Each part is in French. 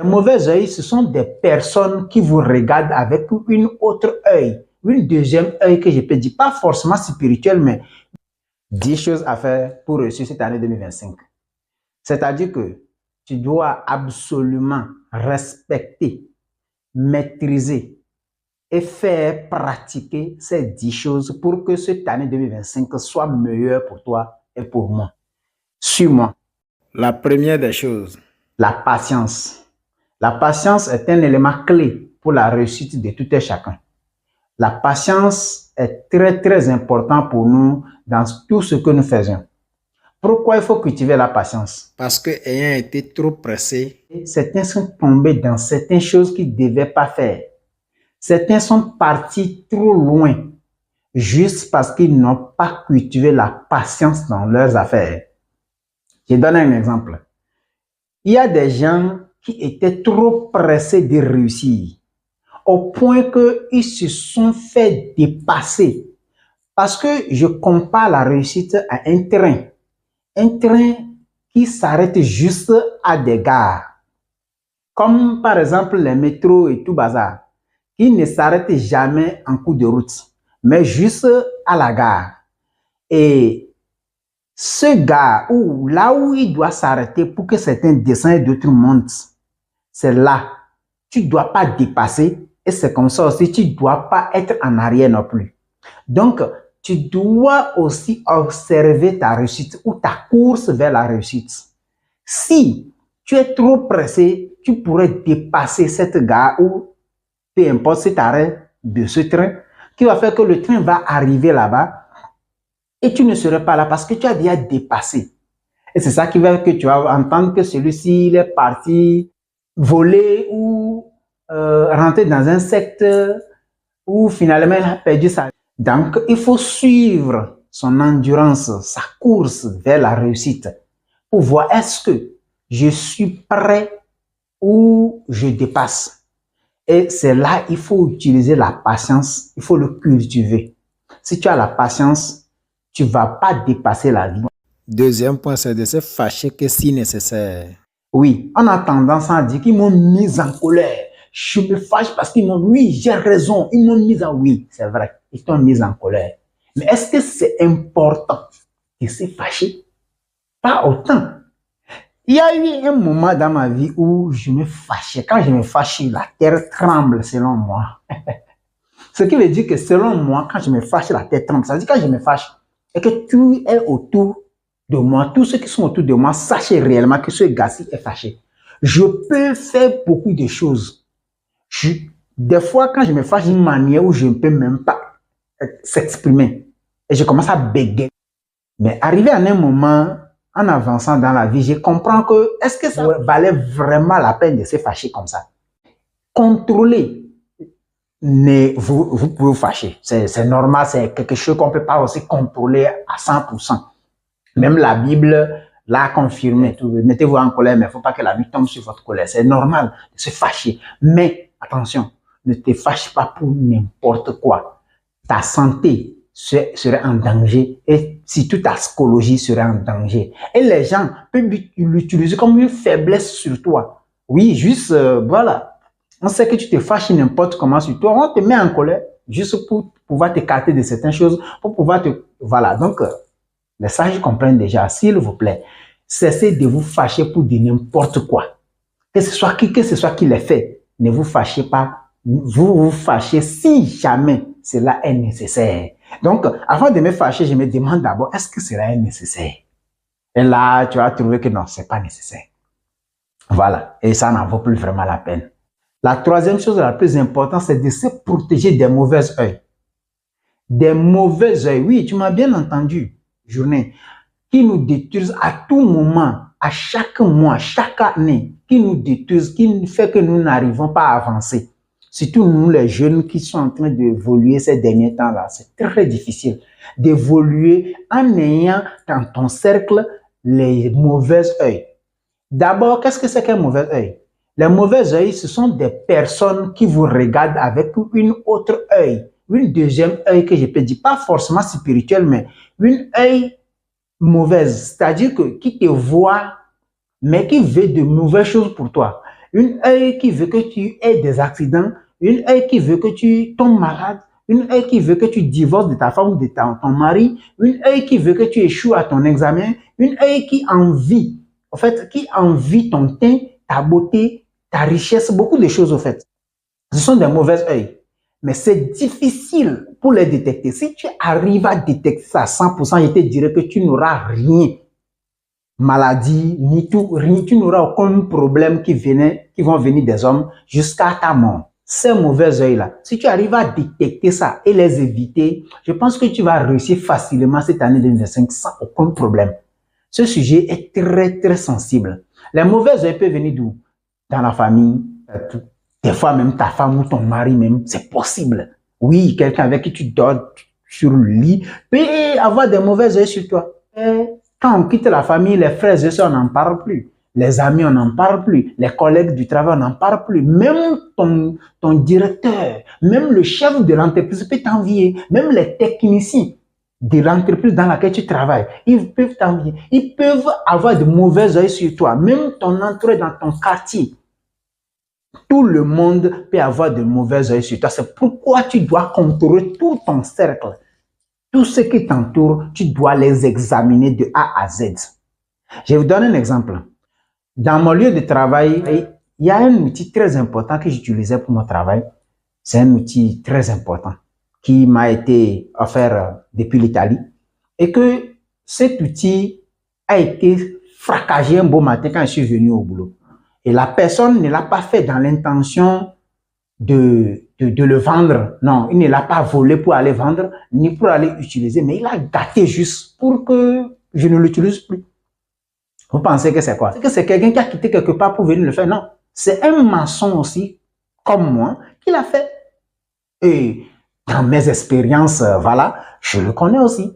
Les mauvais œils, ce sont des personnes qui vous regardent avec une autre œil, une deuxième œil que je peux dire, pas forcément spirituel, mais 10 choses à faire pour réussir cette année 2025. C'est-à-dire que tu dois absolument respecter, maîtriser et faire pratiquer ces 10 choses pour que cette année 2025 soit meilleure pour toi et pour moi. Suis-moi. La première des choses, la patience. La patience est un élément clé pour la réussite de tout et chacun. La patience est très, très important pour nous dans tout ce que nous faisons. Pourquoi il faut cultiver la patience? Parce que ayant été trop pressé, certains sont tombés dans certaines choses qu'ils ne devaient pas faire. Certains sont partis trop loin juste parce qu'ils n'ont pas cultivé la patience dans leurs affaires. Je donne un exemple. Il y a des gens qui étaient trop pressés de réussir au point qu'ils se sont fait dépasser. Parce que je compare la réussite à un train. Un train qui s'arrête juste à des gares. Comme par exemple les métros et tout bazar. Qui ne s'arrêtent jamais en cours de route, mais juste à la gare. Et ce gars, là où il doit s'arrêter pour que certains descendent et d'autres montent, c'est là. Tu ne dois pas dépasser et c'est comme ça aussi, tu ne dois pas être en arrière non plus. Donc, tu dois aussi observer ta réussite ou ta course vers la réussite. Si tu es trop pressé, tu pourrais dépasser cette gare ou peu importe cet arrêt de ce train qui va faire que le train va arriver là-bas et tu ne serais pas là parce que tu as déjà dépassé. Et c'est ça qui va que tu vas entendre que celui-ci il est parti voler ou rentrer dans un secteur où finalement il a perdu sa vie. Donc, il faut suivre son endurance, sa course vers la réussite pour voir est-ce que je suis prêt ou je dépasse. Et c'est là il faut utiliser la patience, il faut le cultiver. Si tu as la patience, tu ne vas pas dépasser la vie. Deuxième point, c'est de se fâcher que si nécessaire. Oui, on a tendance à dire qu'ils m'ont mis en colère. Je me fâche parce qu'ils m'ont... Oui, j'ai raison, ils m'ont mis en... Oui, c'est vrai, ils t'ont mis en colère. Mais est-ce que c'est important de se fâcher? Pas autant. Il y a eu un moment dans ma vie où je me fâchais. Quand je me fâche, la terre tremble selon moi. Ce qui veut dire que selon moi, quand je me fâche, la terre tremble. Ça veut dire quand je me fâche et que tout est autour de moi, tous ceux qui sont autour de moi, sachez réellement que ce gars-ci est fâché. Je peux faire beaucoup de choses. Des fois, quand je me fâche d'une manière où je ne peux même pas s'exprimer et je commence à bégayer. Mais arrivé à un moment, en avançant dans la vie, je comprends que est-ce que ça valait vraiment la peine de se fâcher comme ça? Contrôler. Vous pouvez vous fâcher. C'est normal, c'est quelque chose qu'on ne peut pas aussi contrôler à 100%. Même la Bible l'a confirmé. Mettez-vous en colère, mais il ne faut pas que la vie tombe sur votre colère. C'est normal de se fâcher. Mais attention, ne te fâche pas pour n'importe quoi. Ta santé serait en danger et surtout ta psychologie serait en danger. Et les gens peuvent l'utiliser comme une faiblesse sur toi. Oui, juste, voilà. On sait que tu te fâches n'importe comment sur toi. On te met en colère juste pour pouvoir t'écarter de certaines choses, pour pouvoir te... Voilà, donc... Les sages comprennent déjà, s'il vous plaît, cessez de vous fâcher pour de n'importe quoi. Que ce soit qui l'ait fait, ne vous fâchez pas. Vous vous fâchez si jamais cela est nécessaire. Donc, avant de me fâcher, je me demande d'abord, est-ce que cela est nécessaire? Et là, tu vas trouver que non, c'est pas nécessaire. Voilà, et ça n'en vaut plus vraiment la peine. La troisième chose la plus importante, c'est de se protéger des mauvais œils. Des mauvais œils, oui, tu m'as bien entendu. Journée qui nous détruisent à tout moment, à chaque mois, chaque année, qui nous détruisent, qui fait que nous n'arrivons pas à avancer. Surtout nous, les jeunes qui sont en train d'évoluer ces derniers temps-là, c'est très difficile d'évoluer en ayant dans ton cercle les mauvais œils. D'abord, qu'est-ce que c'est qu'un mauvais œil? Les mauvais œils, ce sont des personnes qui vous regardent avec une autre œil. Une deuxième œil que je peux dire, pas forcément spirituel, mais une œil mauvaise, c'est-à-dire que qui te voit, mais qui veut de mauvaises choses pour toi. une œil qui veut que tu aies des accidents, une œil qui veut que tu tombes malade, une œil qui veut que tu divorces de ta femme ou de ton mari, une œil qui veut que tu échoues à ton examen, une œil qui envie, en fait, qui envie ton teint, ta beauté, ta richesse, beaucoup de choses, en fait. Ce sont des mauvais œils. Mais c'est difficile pour les détecter. Si tu arrives à détecter ça à 100%, je te dirais que tu n'auras rien. Maladie, ni tout, rien, tu n'auras aucun problème qui vont venir des hommes jusqu'à ta mort. Ces mauvais œils-là, si tu arrives à détecter ça et les éviter, je pense que tu vas réussir facilement cette année 2025 sans aucun problème. Ce sujet est très, très sensible. Les mauvais œils peuvent venir d'où? Dans la famille, des fois même ta femme ou ton mari même, c'est possible. Oui, quelqu'un avec qui tu dors sur le lit peut avoir des mauvais œils sur toi. Quand on quitte la famille, les frères et sœurs, on n'en parle plus. Les amis, on n'en parle plus. Les collègues du travail, on n'en parle plus. Même ton directeur, même le chef de l'entreprise peut t'envier. Même les techniciens de l'entreprise dans laquelle tu travailles, ils peuvent t'envier. Ils peuvent avoir de mauvais œils sur toi. Même ton entourage dans ton quartier. Tout le monde peut avoir de mauvais œils sur toi. C'est pourquoi tu dois contrôler tout ton cercle. Tout ce qui t'entoure, tu dois les examiner de A à Z. Je vais vous donner un exemple. Dans mon lieu de travail, il y a un outil très important que j'utilisais pour mon travail. C'est un outil très important qui m'a été offert depuis l'Italie et que cet outil a été fracassé un beau matin quand je suis venu au boulot. Et la personne ne l'a pas fait dans l'intention de le vendre. Non, il ne l'a pas volé pour aller vendre, ni pour aller utiliser, mais il a gâté juste pour que je ne l'utilise plus. Vous pensez que c'est quoi? C'est que c'est quelqu'un qui a quitté quelque part pour venir le faire? Non. C'est un maçon aussi, comme moi, qui l'a fait. Et dans mes expériences, voilà, je le connais aussi.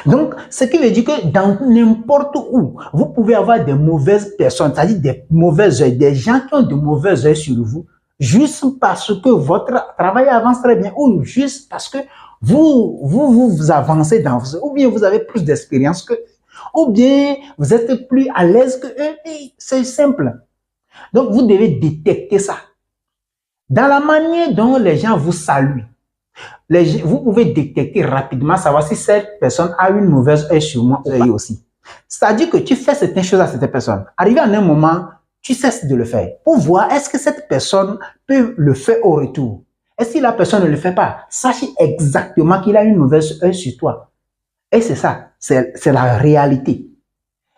Donc, ce qui veut dire que dans n'importe où, vous pouvez avoir des mauvaises personnes, c'est-à-dire des mauvais œils, des gens qui ont de mauvais œils sur vous, juste parce que votre travail avance très bien, ou juste parce que vous avancez dans vous, ou bien vous avez plus d'expérience que eux, ou bien vous êtes plus à l'aise que eux, et c'est simple. Donc, vous devez détecter ça. Dans la manière dont les gens vous saluent, vous pouvez détecter rapidement, savoir si cette personne a une mauvaise œil sur moi aussi. C'est-à-dire que tu fais certaines choses à cette personne. Arrivé à un moment, tu cesses de le faire pour voir est-ce que cette personne peut le faire au retour. Et si la personne ne le fait pas, sache exactement qu'il a une mauvaise œil sur toi. Et c'est ça, c'est la réalité.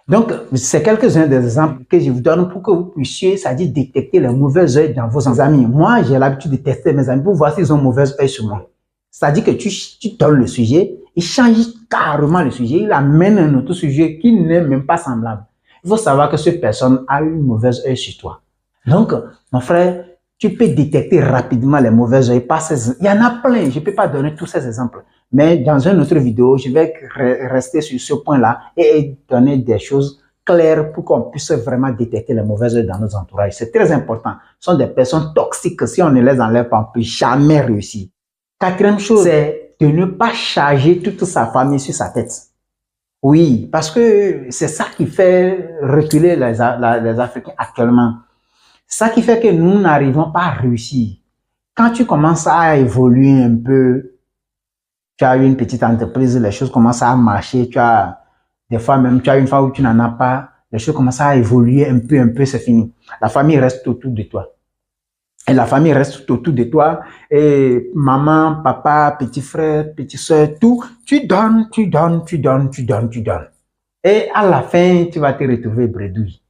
Donc, c'est quelques-uns des exemples que je vous donne pour que vous puissiez, c'est-à-dire détecter les mauvais œils dans vos amis. Moi, j'ai l'habitude de tester mes amis pour voir s'ils ont mauvais œil sur moi. C'est-à-dire que tu donnes le sujet, il change carrément le sujet, il amène un autre sujet qui n'est même pas semblable. Il faut savoir que cette personne a une mauvaise œil sur toi. Donc, mon frère, tu peux détecter rapidement les mauvais œils. Il y en a plein, je ne peux pas donner tous ces exemples. Mais dans une autre vidéo, je vais rester sur ce point-là et donner des choses claires pour qu'on puisse vraiment détecter les mauvais œils dans nos entourages. C'est très important. Ce sont des personnes toxiques. Si on ne les enlève pas, on ne peut jamais réussir. Quatrième chose, c'est de ne pas charger toute sa famille sur sa tête. Oui, parce que c'est ça qui fait reculer les Africains actuellement. C'est ça qui fait que nous n'arrivons pas à réussir. Quand tu commences à évoluer un peu, tu as une petite entreprise, les choses commencent à marcher, des fois même, tu as une fois où tu n'en as pas, les choses commencent à évoluer un peu, c'est fini. La famille reste autour de toi. Et la famille reste autour de toi, et maman, papa, petit frère, petite soeur, tout, tu donnes. Et à la fin, tu vas te retrouver bredouille.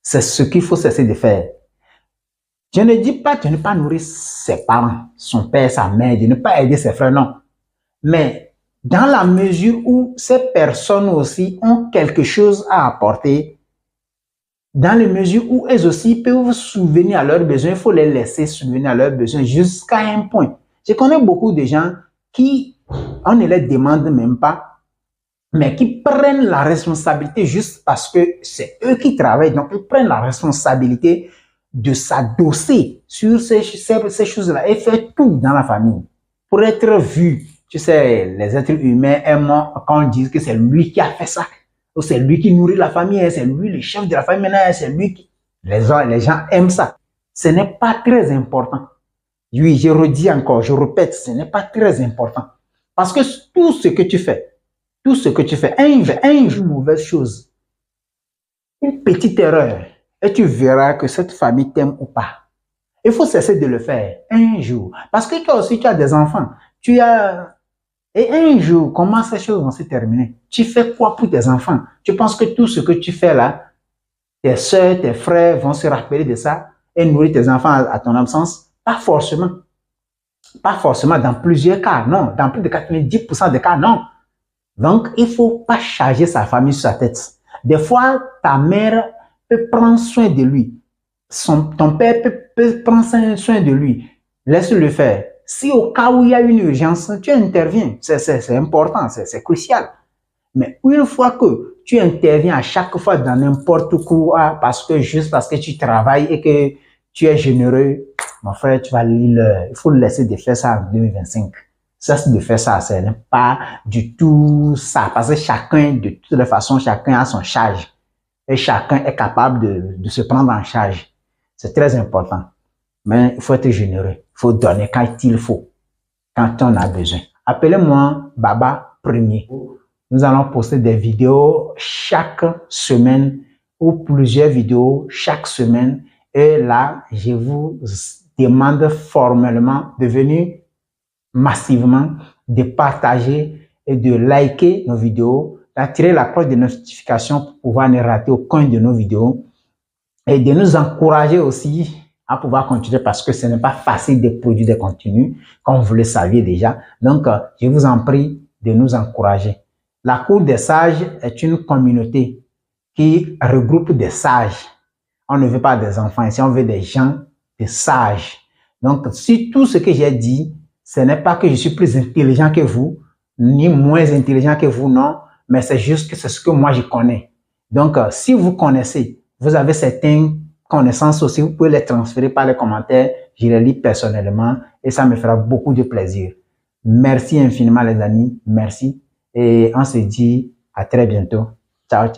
C'est ce qu'il faut cesser de faire. Je ne dis pas de ne pas nourrir ses parents, son père, sa mère, de ne pas aider ses frères, non. Mais dans la mesure où ces personnes aussi ont quelque chose à apporter, dans la mesure où elles aussi peuvent subvenir à leurs besoins, il faut les laisser subvenir à leurs besoins jusqu'à un point. Je connais beaucoup de gens qui, on ne les demande même pas, mais qui prennent la responsabilité juste parce que c'est eux qui travaillent. Donc, ils prennent la responsabilité de s'adosser sur ces choses-là et faire tout dans la famille pour être vu. Tu sais, les êtres humains aiment quand on dit que c'est lui qui a fait ça. C'est lui qui nourrit la famille, c'est lui le chef de la famille, c'est lui qui... Les gens aiment ça. Ce n'est pas très important. Oui, je redis encore, je répète, ce n'est pas très important. Parce que tout ce que tu fais, une mauvaise chose, une petite erreur, et tu verras que cette famille t'aime ou pas. Il faut cesser de le faire un jour. Parce que toi aussi, tu as des enfants. Et un jour, comment ces choses vont se terminer? Tu fais quoi pour tes enfants? Tu penses que tout ce que tu fais là, tes soeurs, tes frères vont se rappeler de ça et nourrir tes enfants à ton absence? Pas forcément. Pas forcément dans plusieurs cas, non. Dans plus de 90% des cas, non. Donc, il ne faut pas charger sa famille sur sa tête. Des fois, ta mère peut prendre soin de lui. Ton père peut prendre soin de lui. Laisse-le faire. Si au cas où il y a une urgence, tu interviens. C'est important, c'est crucial. Mais une fois que tu interviens à chaque fois dans n'importe quoi, juste parce que tu travailles et que tu es généreux, mon frère, tu vas lire, il faut le laisser de faire ça en 2025. Ça, c'est de faire ça, ce n'est pas du tout ça. Parce que chacun, de toutes les façons, chacun a son charge. Et chacun est capable de se prendre en charge. C'est très important. Mais il faut être généreux. Il faut donner quand il faut. Quand on a besoin. Appelez-moi Baba Premier. Nous allons poster des vidéos chaque semaine ou plusieurs vidéos chaque semaine. Et là, je vous demande formellement de venir massivement, de partager et de liker nos vidéos, d'activer la cloche de notification pour pouvoir ne rater aucune de nos vidéos et de nous encourager aussi à pouvoir continuer parce que ce n'est pas facile de produire des contenus comme vous le saviez déjà. Donc, je vous en prie de nous encourager. La Cour des sages est une communauté qui regroupe des sages. On ne veut pas des enfants ici, on veut des gens, des sages. Donc, si tout ce que j'ai dit, ce n'est pas que je suis plus intelligent que vous, ni moins intelligent que vous, non, mais c'est juste que c'est ce que moi je connais. Donc, si vous connaissez, vous avez certaines connaissances aussi, vous pouvez les transférer par les commentaires, je les lis personnellement et ça me fera beaucoup de plaisir. Merci infiniment les amis, merci et on se dit à très bientôt. Ciao, ciao.